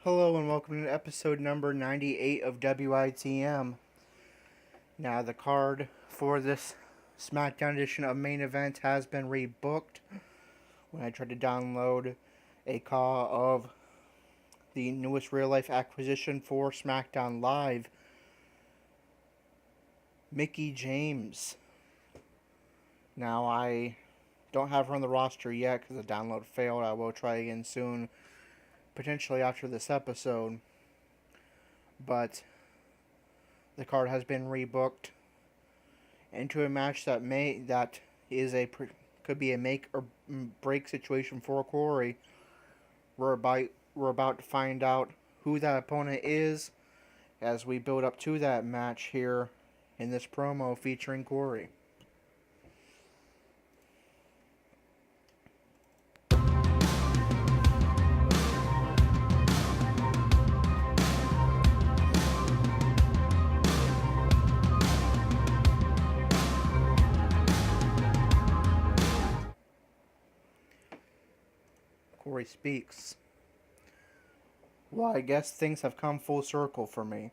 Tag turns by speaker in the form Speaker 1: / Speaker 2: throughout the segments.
Speaker 1: Hello and welcome to episode number 98 of WITM. Now, the card for this SmackDown edition of Main Event has been rebooked. When I tried to download a call of the newest real-life acquisition for SmackDown Live, Mickie James. Now, I don't have her on the roster yet because the download failed. I will try again soon, potentially after this episode. But the card has been rebooked into a match that could be a make or break situation for Corey. We're about to find out who that opponent is as we build up to that match here in this promo featuring Corey. Corey speaks. Well, I guess things have come full circle for me.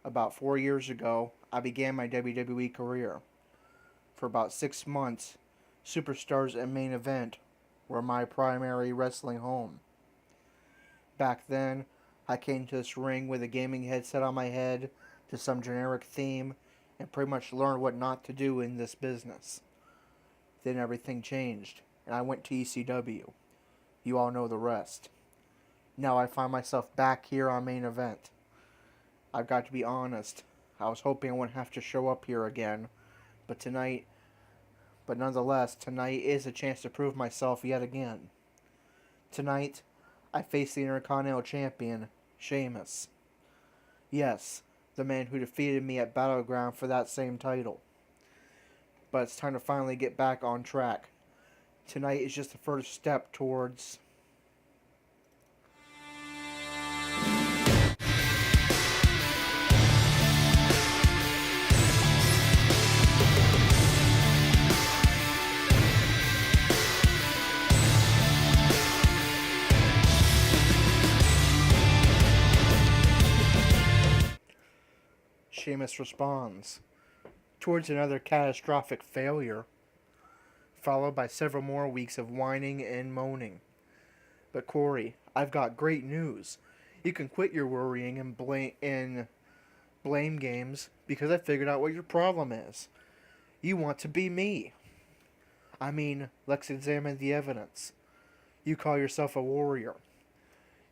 Speaker 1: About 4 years ago, I began my WWE career. For about 6 months, Superstars and Main Event were my primary wrestling home. Back then, I came to this ring with a gaming headset on my head to some generic theme and pretty much learned what not to do in this business. Then everything changed, and I went to ECW. You all know the rest. Now I find myself back here on Main Event. I've got to be honest. I was hoping I wouldn't have to show up here again. But nonetheless, tonight is a chance to prove myself yet again. Tonight, I face the Intercontinental Champion, Sheamus. Yes, the man who defeated me at Battleground for that same title. But it's time to finally get back on track. Tonight is just the first step towards Sheamus responds towards another catastrophic failure, followed by several more weeks of whining and moaning. But Corey, I've got great news. You can quit your worrying and blame games because I figured out what your problem is. You want to be me. I mean, let's examine the evidence. You call yourself a warrior.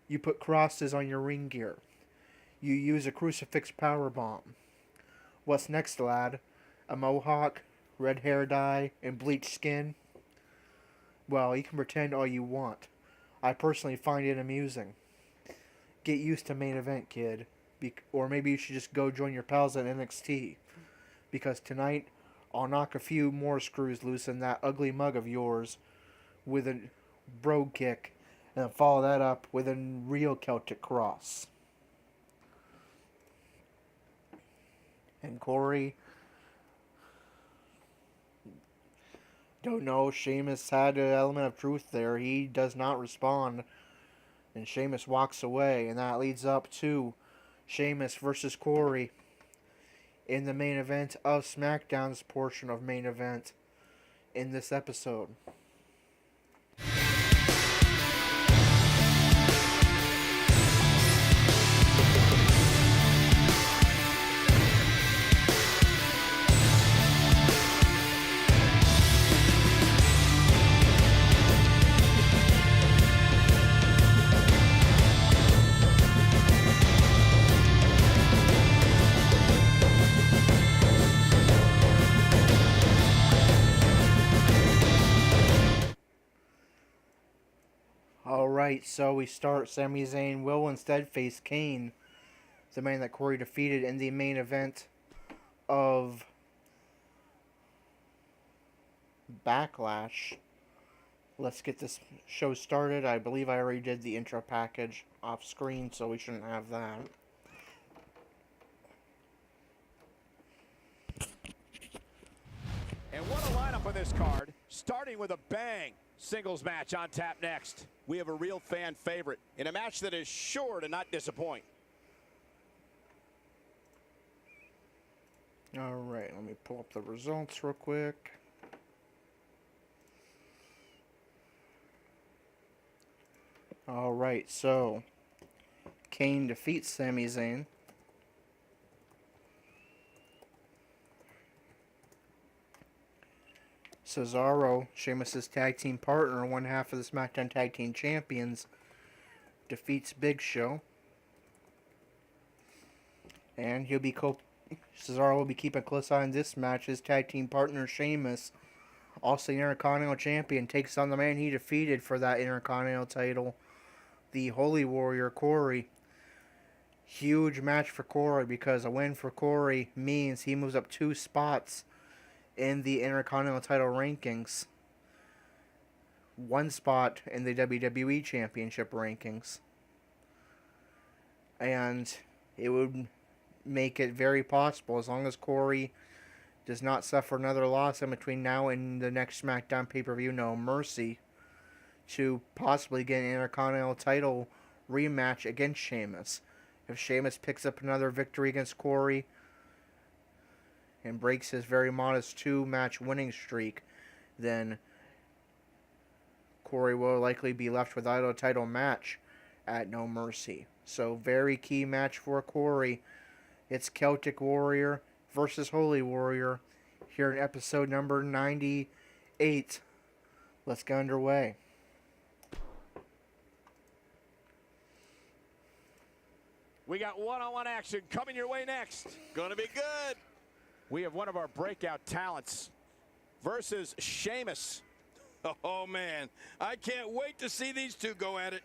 Speaker 1: You put crosses on your ring gear. You use a crucifix powerbomb. What's next, lad? A mohawk, red hair dye, and bleached skin? Well, you can pretend all you want. I personally find it amusing. Get used to Main Event, kid. Or maybe you should just go join your pals at NXT. Because tonight, I'll knock a few more screws loose in that ugly mug of yours with a brogue kick, and then follow that up with a real Celtic cross. And Corey, don't know, Sheamus had an element of truth there. He does not respond, and Sheamus walks away, and that leads up to Sheamus versus Corey in the main event of SmackDown's portion of Main Event in this episode. Alright, so we start. Sami Zayn will instead face Kane, the man that Corey defeated in the main event of Backlash. Let's get this show started. I believe I already did the intro package off screen, so we shouldn't have that.
Speaker 2: And what a lineup on this card. Starting with a bang. Singles match on tap next. We have a real fan favorite in a match that is sure to not disappoint.
Speaker 1: All right, let me pull up the results real quick. All right, so Kane defeats Sami Zayn. Cesaro, Sheamus' tag team partner, one half of the SmackDown Tag Team Champions, defeats Big Show. And Cesaro will be keeping a close eye on this match. His tag team partner, Sheamus, also the Intercontinental Champion, takes on the man he defeated for that Intercontinental title, the Holy Warrior, Corey. Huge match for Corey because a win for Corey means he moves up 2 spots in the Intercontinental title rankings. 1 spot in the WWE Championship rankings. And it would make it very possible, as long as Corey does not suffer another loss in between now and the next SmackDown pay-per-view, No Mercy, to possibly get an Intercontinental title rematch against Sheamus. If Sheamus picks up another victory against Corey and breaks his very modest 2-match winning streak, then Corey will likely be left without a title match at No Mercy. So very key match for Corey. It's Celtic Warrior versus Holy Warrior here in episode number 98. Let's get underway.
Speaker 2: We got one-on-one action coming your way next. Gonna be good. We have one of our breakout talents versus Sheamus.
Speaker 3: Oh, man. I can't wait to see these two go at it.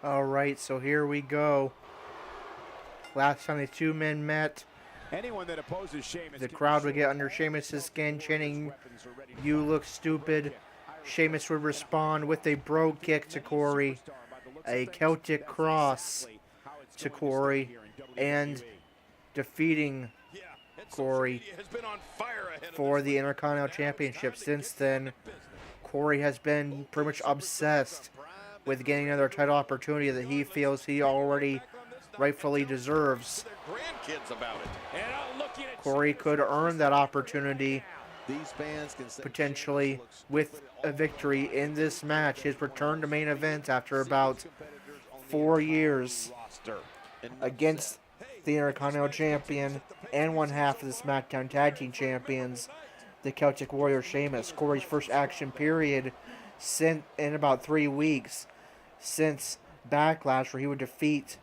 Speaker 1: Alright, so here we go. Last time the two men met,
Speaker 2: Anyone that opposes Sheamus,
Speaker 1: the crowd would get under Sheamus' skin, chanting, "You look stupid." Sheamus would respond with a brogue kick to Corey, a Celtic cross to Corey, and defeating Corey for the Intercontinental Championship. Since then, Corey has been pretty much obsessed with getting another title opportunity that he feels he already rightfully deserves. Corey could earn that opportunity potentially with a victory in this match. His return to main event after about 4 years against the Intercontinental Champion and one half of the SmackDown Tag Team Champions, the Celtic Warrior Sheamus. Corey's first action period in about 3 weeks since Backlash, where he would defeat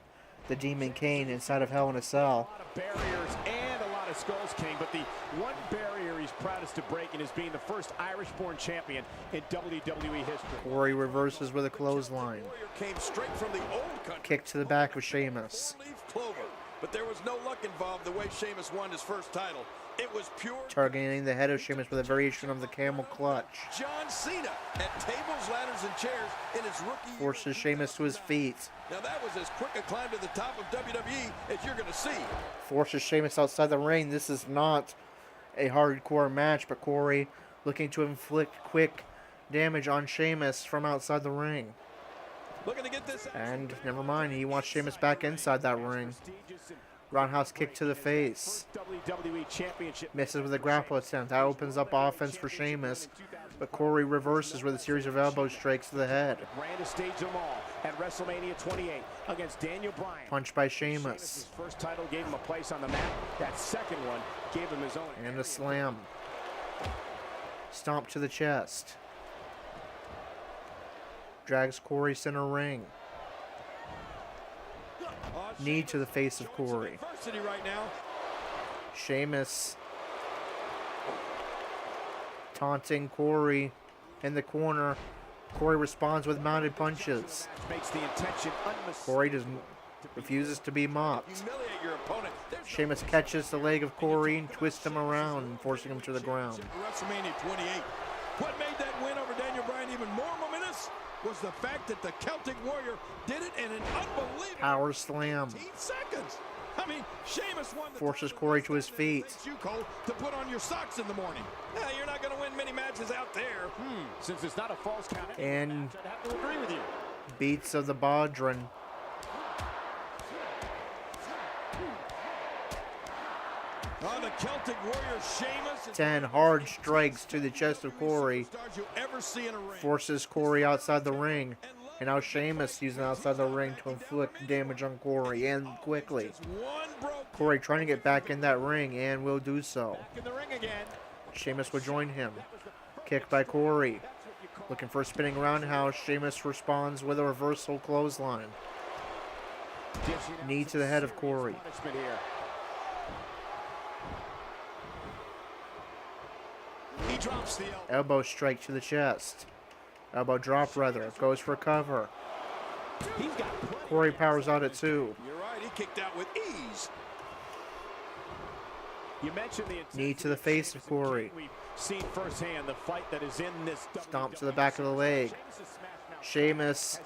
Speaker 1: the Demon Kane inside of Hell in a Cell.
Speaker 2: A lot of barriers and a lot of skulls, King, but the one barrier he's proudest to break is being the first Irish-born champion in WWE history.
Speaker 1: Corey reverses with a clothesline.
Speaker 3: Came straight from the old country.
Speaker 1: Kick to the back of Sheamus.
Speaker 3: Leaf clover. But there was no luck involved the way Sheamus won his first title. It was pure.
Speaker 1: Targeting the head of Sheamus with a variation of the camel clutch.
Speaker 3: John Cena at tables, ladders, and chairs in his rookie year.
Speaker 1: Forces Sheamus to his feet.
Speaker 3: Now that was as quick a climb to the top of WWE as you're going to see.
Speaker 1: Forces Sheamus outside the ring. This is not a hardcore match, but Corey looking to inflict quick damage on Sheamus from outside the ring.
Speaker 3: Looking to get this.
Speaker 1: And never mind, he wants Sheamus back inside that ring. Roundhouse kick to the face. Misses with a grapple attempt. That opens up offense for Sheamus. But Corey reverses with a series of elbow strikes to the head.
Speaker 2: At WrestleMania 28 against Daniel Bryan.
Speaker 1: Punch by Sheamus.
Speaker 2: His first title gave him a place on the map. That second one gave him his own.
Speaker 1: And a slam. Stomp to the chest. Drags Corey center ring. Knee to the face of Corey. Sheamus taunting Corey in the corner. Corey responds with mounted punches. Corey refuses to be mopped. Sheamus catches the leg of Corey and twists him around, forcing him to the ground.
Speaker 3: WrestleMania 28. What made that win over Daniel Bryan even more momentous was the fact that the Celtic Warrior did it in an unbelievable
Speaker 1: power slam.
Speaker 3: 18 seconds. I mean, Sheamus won the
Speaker 1: forces Corey to his feet.
Speaker 3: You call to put on your socks in the morning. You're not going to win many matches out there.
Speaker 2: Since it's not a false count.
Speaker 1: And
Speaker 2: I'd have to agree with you.
Speaker 1: beats of the Bodhrán.
Speaker 3: The Celtic Warrior Sheamus.
Speaker 1: 10 hard strikes to the chest of Corey. Forces Corey outside the ring. And now Sheamus using outside the ring to inflict damage on Corey, and quickly. Corey trying to get back in that ring, and will do so. Sheamus will join him. Kick by Corey. Looking for a spinning roundhouse. Sheamus responds with a reversal clothesline. Knee to the head of Corey.
Speaker 3: He drops the
Speaker 1: elbow strike to the chest. Elbow drop, rather. Goes for cover. Corey powers out at 2.
Speaker 3: You're right, he kicked out with ease.
Speaker 2: You mentioned the
Speaker 1: knee to the face of Corey.
Speaker 2: We've seen firsthand the fight that is in this.
Speaker 1: Stomp to the back of the leg. Sheamus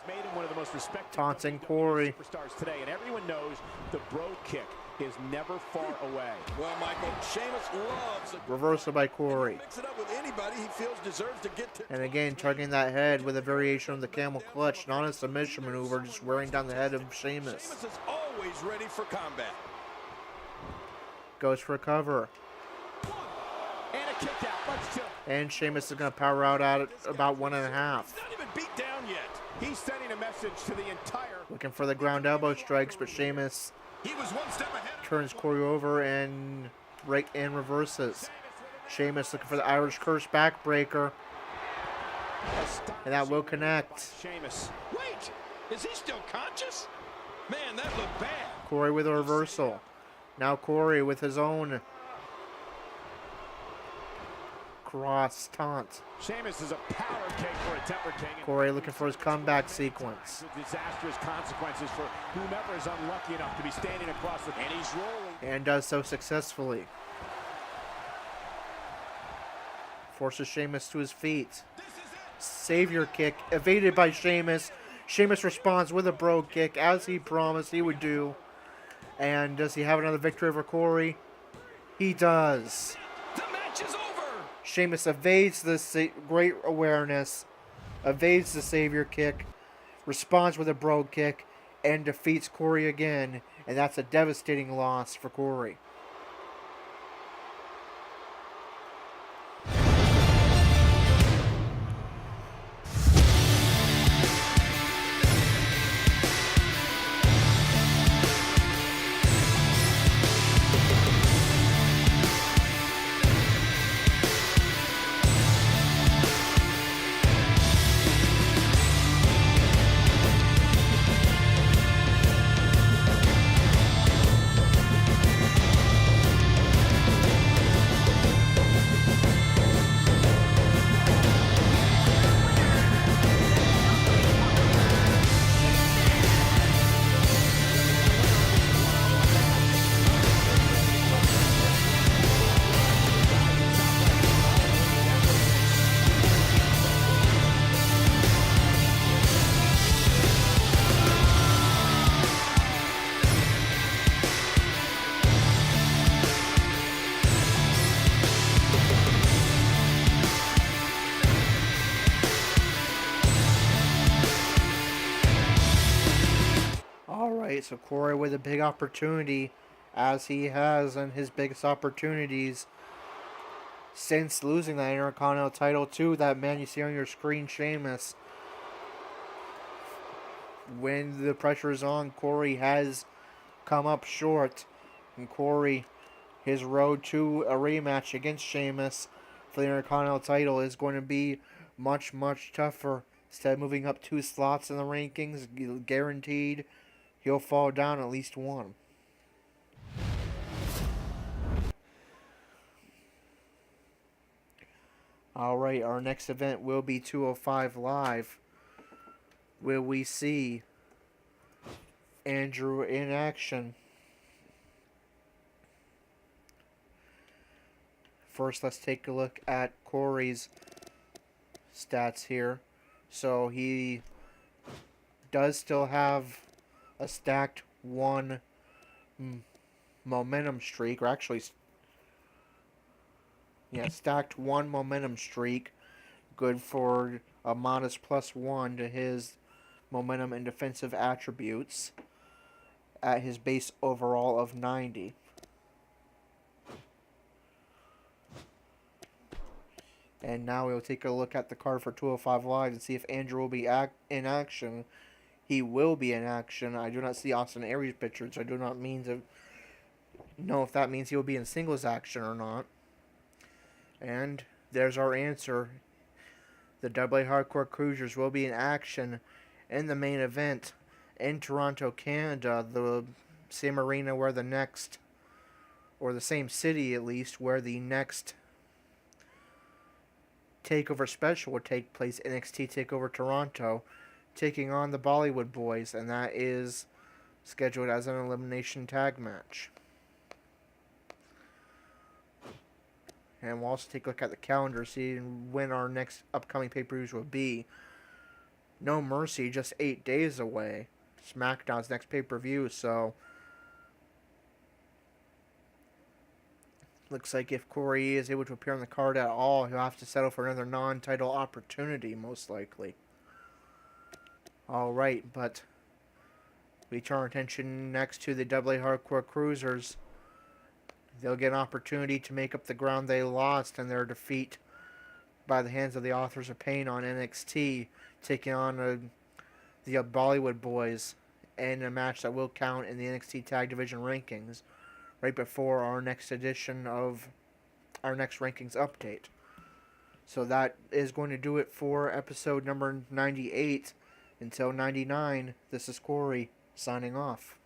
Speaker 1: taunting Corey.
Speaker 2: Today, and everyone knows the bro kick is never far away.
Speaker 3: Well, Michael, Sheamus loves a
Speaker 1: reversal by Corey.
Speaker 3: Mix it up with anybody he feels deserves to get to.
Speaker 1: And again, targeting that head with a variation of the camel clutch, not a submission maneuver, just wearing down the head of Sheamus.
Speaker 3: Sheamus is always ready for combat.
Speaker 1: Goes for a cover.
Speaker 2: And a kick out. Let's chill.
Speaker 1: And Sheamus is going to power out at about 1.5.
Speaker 3: He's not even beat down yet.
Speaker 2: He's sending a message to the entire.
Speaker 1: Looking for the ground elbow strikes, but Sheamus
Speaker 3: He was one step ahead.
Speaker 1: turns Corey over and reverses. Sheamus looking for the Irish Curse backbreaker. And that will connect.
Speaker 2: Sheamus.
Speaker 3: Wait, is he still conscious? Man, that looked bad.
Speaker 1: Corey with a reversal. Now Corey with his own cross taunt.
Speaker 2: Sheamus is a powder keg for a temper king.
Speaker 1: Corey looking for his comeback sequence.
Speaker 2: With disastrous consequences for whomever is unlucky enough to be standing across the... And he's rolling.
Speaker 1: And does so successfully. Forces Sheamus to his feet. Savior kick evaded by Sheamus. Sheamus responds with a brogue kick as he promised he would do. And does he have another victory over Corey? He does.
Speaker 3: The match is over.
Speaker 1: Sheamus evades the great awareness, evades the Savior kick, responds with a brogue kick, and defeats Corey again. And that's a devastating loss for Corey. So Corey with a big opportunity, as he has in his biggest opportunities since losing that Intercontinental title to that man you see on your screen, Sheamus. When the pressure is on, Corey has come up short. And Corey, his road to a rematch against Sheamus for the Intercontinental title is going to be much, much tougher. Instead of moving up 2 slots in the rankings, guaranteed he'll fall down at least 1. Alright, our next event will be 205 Live. Will we see Andrew in action? First, let's take a look at Corey's stats here. So he does still have a stacked 1 momentum streak, or actually, yeah, stacked 1 momentum streak, good for a modest +1 to his momentum and defensive attributes at his base overall of 90. And now we'll take a look at the card for 205 Live and see if Andrew will be in action. He will be in action. I do not see Austin Aries pictured, so I do not mean to know if that means he will be in singles action or not. And there's our answer. The AA Hardcore Cruisers will be in action in the main event in Toronto, Canada, the same arena where the next, or the same city at least, where the next TakeOver special would take place, NXT TakeOver Toronto, taking on the Bollywood Boys, and that is scheduled as an elimination tag match. And we'll also take a look at the calendar, see when our next upcoming pay-per-views will be. No Mercy, just 8 days away. SmackDown's next pay-per-view, so looks like if Corey is able to appear on the card at all, he'll have to settle for another non-title opportunity, most likely. Alright, but we turn our attention next to the AA Hardcore Cruisers. They'll get an opportunity to make up the ground they lost in their defeat by the hands of the Authors of Pain on NXT, taking on the Bollywood Boys in a match that will count in the NXT Tag Division rankings right before our next edition of our next rankings update. So that is going to do it for episode number 98. Until 99, this is Corey, signing off.